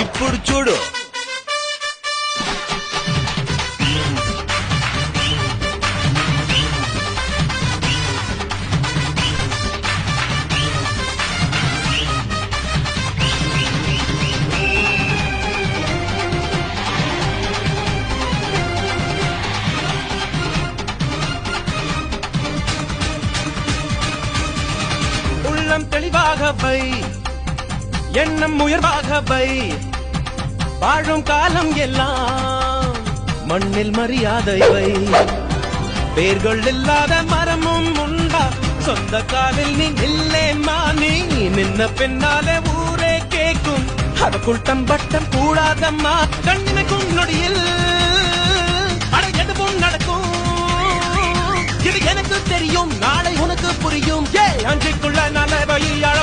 ఇప్పుడు చూడు. உள்ளம் தெளிவாக வை, எண்ணம் உயர்வாக வை, வாழும் காலம் எல்லாம் மண்ணில் மரியாதை வை. வேர்கள் இல்லாத மரமும் உண்டா, சொந்த காலில் நீ நில்லேம்மா, நீ நின்ன பின்னாலே ஊரே கேட்கும். அதற்குள் தம்பட்டம் கூடாதம்மா, கண்ணிமைக்கும் நொடியில் அட எதுவும் நடக்கும். இது எனக்கு தெரியும், நாளை உனக்கு புரியும். அஞ்சுக்குள்ள நல்ல வழியா